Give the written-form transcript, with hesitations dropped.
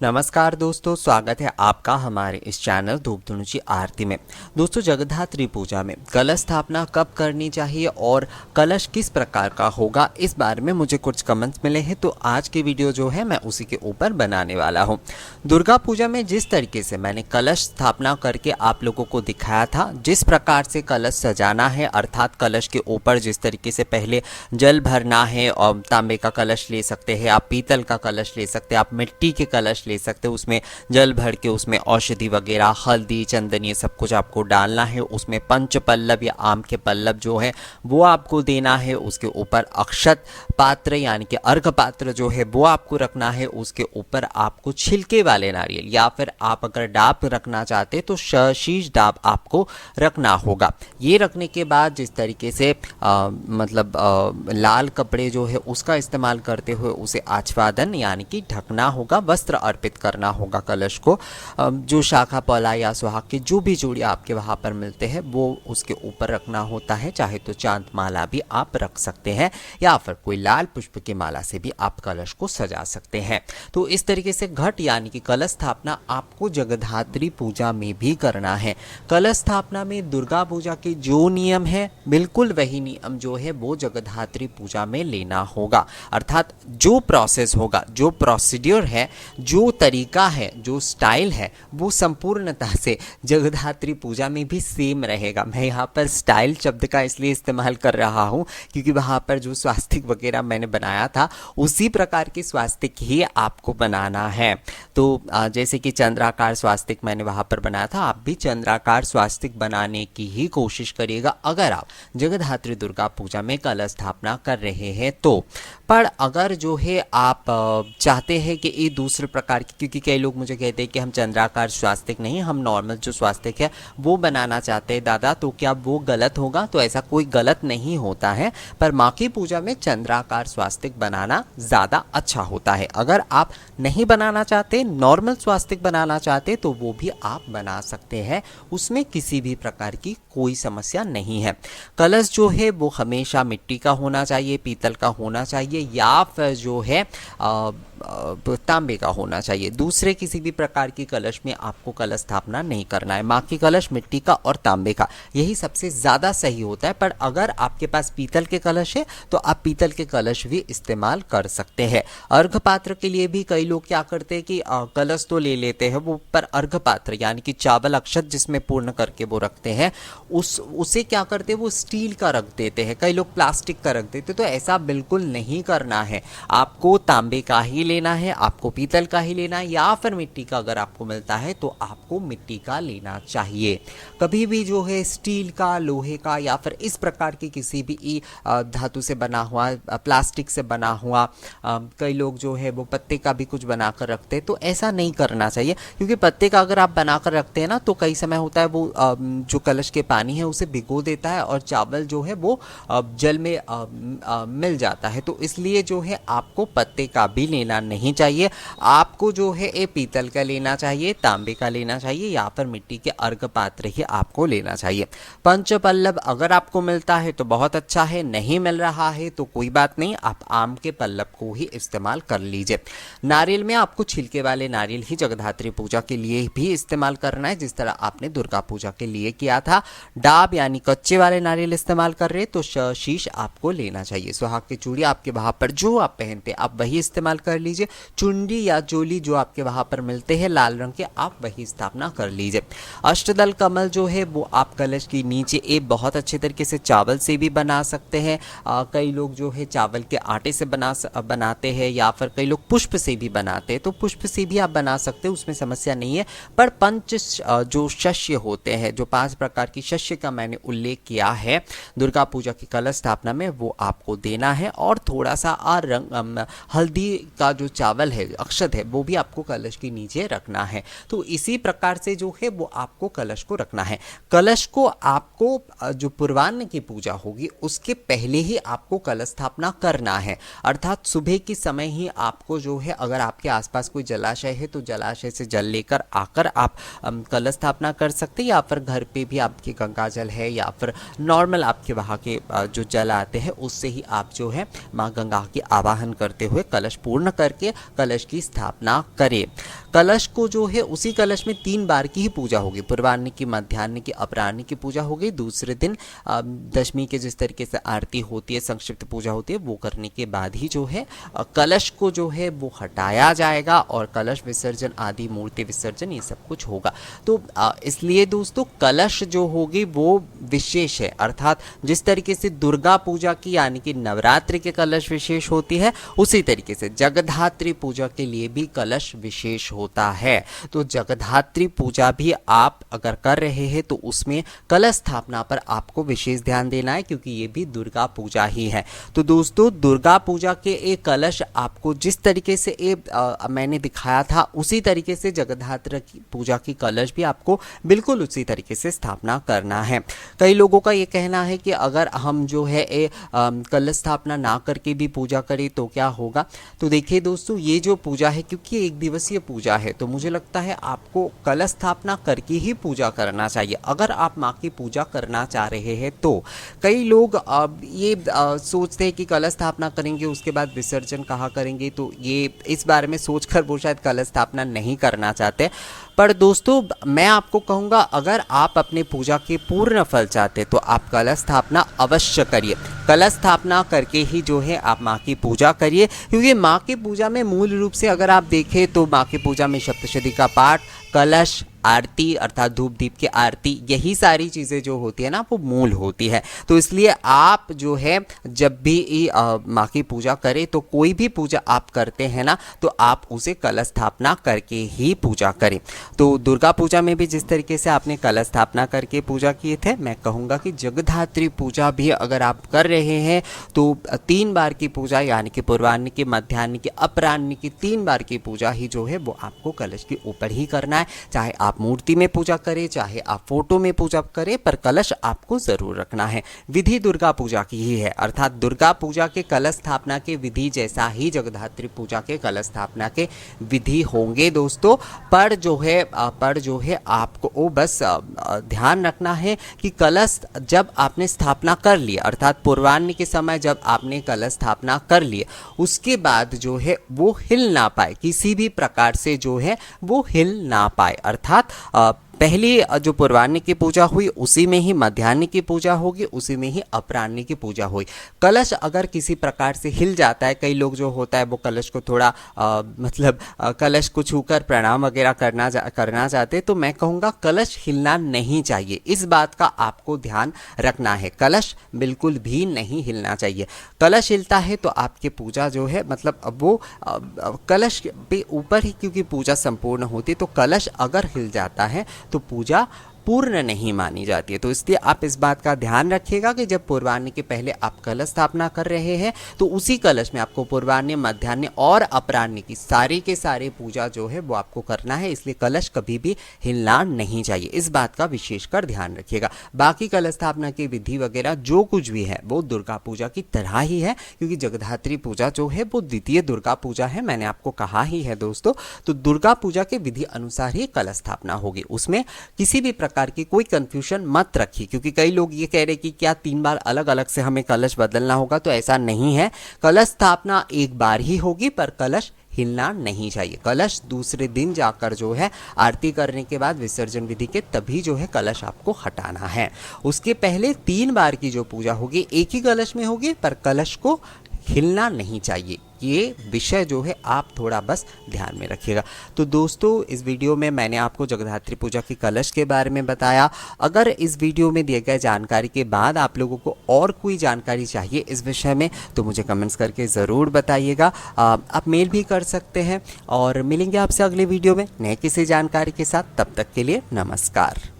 नमस्कार दोस्तों, स्वागत है आपका हमारे इस चैनल धूप धुनुची आरती में। दोस्तों, जगद्धात्री पूजा में कलश स्थापना कब करनी चाहिए और कलश किस प्रकार का होगा, इस बारे में मुझे कुछ कमेंट्स मिले हैं, तो आज की वीडियो जो है मैं उसी के ऊपर बनाने वाला हूं। दुर्गा पूजा में जिस तरीके से मैंने कलश स्थापना करके आप लोगों को दिखाया था, जिस प्रकार से कलश सजाना है, अर्थात कलश के ऊपर जिस तरीके से पहले जल भरना है, और तांबे का कलश ले सकते हैं आप, पीतल का कलश ले सकते हैं आप, मिट्टी के कलश ले सकते हो, उसमें जल भर के उसमें औषधि वगैरह, हल्दी, चंदन, ये सब कुछ आपको डालना है। उसमें पंच पल्लव या आम के पल्लव जो है वो आपको देना है। उसके ऊपर अक्षत पात्र यानी कि अर्घ पात्र जो है वो आपको रखना है। उसके ऊपर आपको छिलके वाले नारियल या फिर आप अगर डाब रखना चाहते तो शीश डाब आपको रखना होगा। ये रखने के बाद जिस तरीके से लाल कपड़े जो है उसका इस्तेमाल करते हुए उसे आच्छादन यानी कि ढकना होगा, वस्त्र अर्पित करना होगा कलश को। जो शाखा पौला या सुहाग के जो भी चूड़ियाँ आपके वहाँ पर मिलते हैं वो उसके ऊपर रखना होता है। चाहे तो चांद माला भी आप रख सकते हैं या फिर कोई लाल पुष्प की माला से भी आप कलश को सजा सकते हैं। तो इस तरीके से घट यानी कि कलश स्थापना आपको जगद्धात्री पूजा में भी करना है। कलश स्थापना में दुर्गा पूजा के जो नियम है बिल्कुल वही नियम जो है वो जगद्धात्री पूजा में लेना होगा। अर्थात जो प्रोसेस होगा, जो प्रोसीड्यूर है, जो तरीका है, जो स्टाइल है, वो संपूर्णतः से जगद्धात्री पूजा में भी सेम रहेगा। मैं यहाँ पर स्टाइल शब्द का इसलिए इस्तेमाल कर रहा हूँ क्योंकि वहाँ पर जो स्वास्तिक वगैरह मैंने बनाया था उसी प्रकार के स्वास्तिक ही आपको बनाना है। तो जैसे कि चंद्राकार स्वास्तिक मैंने वहाँ पर बनाया था, आप भी चंद्राकार स्वास्तिक बनाने की ही कोशिश करिएगा अगर आप जगद्धात्री दुर्गा पूजा में कलश स्थापना कर रहे हैं तो। पर अगर जो है आप चाहते हैं कि ये दूसरे प्रकार की, क्योंकि कई लोग मुझे कहते हैं कि हम चंद्राकार स्वास्तिक नहीं, हम नॉर्मल जो स्वास्तिक है वो बनाना चाहते हैं दादा, तो क्या वो गलत होगा? तो ऐसा कोई गलत नहीं होता है, पर माँ की पूजा में चंद्राकार स्वास्तिक बनाना ज़्यादा अच्छा होता है। अगर आप नहीं बनाना चाहते, नॉर्मल स्वास्तिक बनाना चाहते, तो वो भी आप बना सकते हैं, उसमें किसी भी प्रकार की कोई समस्या नहीं है। कलश जो है वो हमेशा मिट्टी का होना चाहिए, पीतल का होना चाहिए या फिर जो है तांबे का होना चाहिए। दूसरे किसी भी प्रकार की कलश में आपको कलश स्थापना नहीं करना है। माँ की कलश मिट्टी का और तांबे का, यही सबसे ज़्यादा सही होता है। पर अगर आपके पास पीतल के कलश है तो आप पीतल के कलश भी इस्तेमाल कर सकते हैं। अर्घ पात्र के लिए भी कई लोग क्या करते हैं कि कलश तो ले लेते हैं वो, पर अर्घ पात्र यानी कि चावल अक्षत जिसमें पूर्ण करके वो रखते हैं, उसे क्या करते हैं वो स्टील का रख देते हैं, कई लोग प्लास्टिक का रख देते हैं। तो ऐसा बिल्कुल नहीं करना है। आपको तांबे का ही लेना है, आपको पीतल का ही लेना है, या फिर मिट्टी का अगर आपको मिलता है तो आपको मिट्टी का लेना चाहिए। कभी भी जो है स्टील का, लोहे का या फिर इस प्रकार की किसी भी धातु से बना हुआ, प्लास्टिक से बना हुआ, कई लोग जो है वो पत्ते का भी कुछ बनाकर रखते हैं, तो ऐसा नहीं करना चाहिए। क्योंकि पत्ते का अगर आप बनाकर रखते हैं ना तो कई समय होता है वो जो कलश के पानी है उसे भिगो देता है और चावल जो है वो जल में मिल जाता है। तो इसलिए जो है आपको पत्ते का भी लेना नहीं चाहिए। आपको जो है ये पीतल का लेना चाहिए, तांबे का लेना चाहिए या फिर मिट्टी के अर्घ पात्र ही आपको लेना चाहिए। पंच पल्लव अगर आपको मिलता है तो बहुत अच्छा है, नहीं मिल रहा है तो कोई बात नहीं, आप आम के पल्लव को ही इस्तेमाल कर लीजिए। नारियल में आपको छिलके वाले नारियल ही जगद्धात्री पूजा के लिए भी इस्तेमाल करना है, जिस तरह आपने दुर्गा पूजा के लिए किया था। डाब यानी कच्चे वाले नारियल इस्तेमाल कर रहे तो शीश आपको लेना चाहिए। सुहाग की चूड़ी आपके वहाँ पर जो आप पहनते आप वही इस्तेमाल कर लीजिए। चुंडी या चोली जो आपके वहाँ पर मिलते हैं लाल रंग के, आप वही स्थापना कर लीजिए। अष्टदल कमल जो है वो आप कलश के नीचे एक बहुत अच्छे तरीके से चावल से भी बना सकते हैं। कई लोग जो है चावल के आटे से बनाते हैं या फिर कई लोग पुष्प से भी बनाते हैं, तो पुष्प से भी आप बना सकते हैं, उसमें समस्या नहीं है। पर पंच जो शस्य होते हैं, जो 5 प्रकार की शस्य का मैंने उल्लेख किया है दुर्गा पूजा की कलश स्थापना में, वो आपको देना है। और थोड़ा सा हल्दी का जो चावल है, अक्षत है, वो भी आपको कलश के नीचे रखना है। तो इसी प्रकार से जो है वो आपको कलश को रखना है। कलश को आपको जो पूर्वाह्न की पूजा होगी उसके पहले ही आपको कलश स्थापना करना है। अर्थात सुबह के समय ही आपको जो है, अगर आपके आसपास कोई जलाशय है तो जलाशय से जल लेकर आकर आप कलश स्थापना कर सकते हैं, या फिर घर पे भी आपके गंगा जल है या फिर नॉर्मल आपके वहाँ के जो जल आते हैं उससे ही आप जो है माँ गंगा की आवाहन करते हुए कलश पूर्ण करके कलश की स्थापना करें। कलश को जो है उसी कलश में 3 बार की ही पूजा होगी। पूर्वाह्न की, मध्याह्न की, अपराह्न की पूजा होगी। दूसरे दिन दशमी के जिस तरीके से आरती होती है, संक्षिप्त पूजा होती है, वो करने के बाद ही जो है कलश को जो है वो हटाया जाएगा और कलश विसर्जन आदि मूर्ति विसर्जन ये सब कुछ होगा। तो इसलिए दोस्तों कलश जो होगी वो विशेष है, अर्थात जिस तरीके से दुर्गा पूजा की यानी कि नवरात्रि के कलश विशेष होती है, उसी तरीके से जगधात्री पूजा के लिए भी कलश विशेष होता है। तो जगधात्री पूजा भी आप अगर कर रहे हैं तो उसमें कलश स्थापना पर आपको विशेष ध्यान देना है, क्योंकि ये भी दुर्गा पूजा ही है। तो दोस्तों दुर्गा पूजा के एक कलश आपको जिस तरीके से मैंने दिखाया था उसी तरीके से जगधात्री पूजा की कलश भी आपको बिल्कुल उसी तरीके से स्थापना करना है। कई लोगों का ये कहना है कि अगर हम जो है कलश स्थापना ना करके भी पूजा करें तो क्या होगा। तो देखिए दोस्तों ये जो पूजा है, क्योंकि एक दिवसीय पूजा है, तो मुझे लगता है आपको कलश स्थापना करके ही पूजा करना चाहिए अगर आप माँ की पूजा करना चाह रहे हैं। तो कई लोग ये सोचते हैं कि कलश स्थापना करेंगे उसके बाद विसर्जन कहाँ करेंगे, तो ये इस बारे में सोचकर वो शायद कलश स्थापना नहीं करना चाहते। पर दोस्तों मैं आपको कहूँगा अगर आप अपने पूजा के पूर्ण फल चाहते तो आप कलश स्थापना अवश्य करिए। कलश स्थापना करके ही जो है आप माँ की पूजा करिए, क्योंकि माँ की पूजा में मूल रूप से अगर आप देखें तो माँ की पूजा में सप्तशती का पाठ, कलश, आरती अर्थात धूप दीप की आरती, यही सारी चीज़ें जो होती है ना वो मूल होती है। तो इसलिए आप जो है जब भी माँ की पूजा करें तो कोई भी पूजा आप करते हैं ना तो आप उसे कलश स्थापना करके ही पूजा करें। तो दुर्गा पूजा में भी जिस तरीके से आपने कलश स्थापना करके पूजा किए थे, मैं कहूँगा कि जगधात्री पूजा भी अगर आप कर रहे हैं तो 3 बार की पूजा यानी कि पूर्वाह्न की, मध्याह्न की, अपराह्न की 3 बार की पूजा ही जो है वो आपको कलश के ऊपर ही करना है। चाहे आप मूर्ति में पूजा करें, चाहे आप फोटो में पूजा करें, पर कलश आपको जरूर रखना है। विधि दुर्गा पूजा की ही है, अर्थात दुर्गा पूजा के कलश स्थापना के विधि जैसा ही जगधात्री पूजा के कलश स्थापना के विधि होंगे दोस्तों। पर जो है आपको बस ध्यान रखना है कि कलश जब आपने स्थापना कर लिया, अर्थात पूर्वाह्न के समय जब आपने कलश स्थापना कर लिया, उसके बाद जो है वो हिल ना पाए, किसी भी प्रकार से जो है वो हिल ना पाए। अर्थात पहली जो पूर्वाह्न की पूजा हुई उसी में ही मध्याह्न की पूजा होगी, उसी में ही अपराह्न की पूजा हुई। कलश अगर किसी प्रकार से हिल जाता है, कई लोग जो होता है वो कलश को थोड़ा कलश को छूकर प्रणाम वगैरह करना चाहते, तो मैं कहूँगा कलश हिलना नहीं चाहिए। इस बात का आपको ध्यान रखना है, कलश बिल्कुल भी नहीं हिलना चाहिए। कलश हिलता है तो आपकी पूजा जो है वो कलश पे ऊपर ही क्योंकि पूजा संपूर्ण होती, तो कलश अगर हिल जाता है तो पूजा पूर्ण नहीं मानी जाती है। तो इसलिए आप इस बात का ध्यान रखिएगा कि जब पूर्वाह्न के पहले आप कलश स्थापना कर रहे हैं तो उसी कलश में आपको पूर्वाह्न, मध्याह्न और अपराह्न की सारी के सारे पूजा जो है वो आपको करना है। इसलिए कलश कभी भी हिलना नहीं चाहिए, इस बात का विशेषकर ध्यान रखिएगा। बाकी कलश स्थापना की विधि वगैरह जो कुछ भी है वो दुर्गा पूजा की तरह ही है, क्योंकि जगधात्री पूजा जो है वो द्वितीय दुर्गा पूजा है, मैंने आपको कहा ही है दोस्तों। तो दुर्गा पूजा के विधि अनुसार ही कलश स्थापना होगी, उसमें किसी भी प्रकार की कोई कंफ्यूजन मत रखिए। क्योंकि कई लोग ये कह रहे कि क्या 3 बार अलग अलग से हमें कलश बदलना होगा, तो ऐसा नहीं है। कलश स्थापना एक बार ही होगी, पर कलश हिलना नहीं चाहिए। कलश दूसरे दिन जाकर जो है आरती करने के बाद विसर्जन विधि के तभी जो है कलश आपको हटाना है। उसके पहले 3 बार की जो पूजा होगी एक ही कलश में होगी, पर कलश को हिलना नहीं चाहिए। ये विषय जो है आप थोड़ा बस ध्यान में रखिएगा। तो दोस्तों इस वीडियो में मैंने आपको जगधात्री पूजा की कलश के बारे में बताया। अगर इस वीडियो में दिए गए जानकारी के बाद आप लोगों को और कोई जानकारी चाहिए इस विषय में तो मुझे कमेंट्स करके ज़रूर बताइएगा। आप मेल भी कर सकते हैं और मिलेंगे आपसे अगले वीडियो में नए किसी जानकारी के साथ। तब तक के लिए नमस्कार।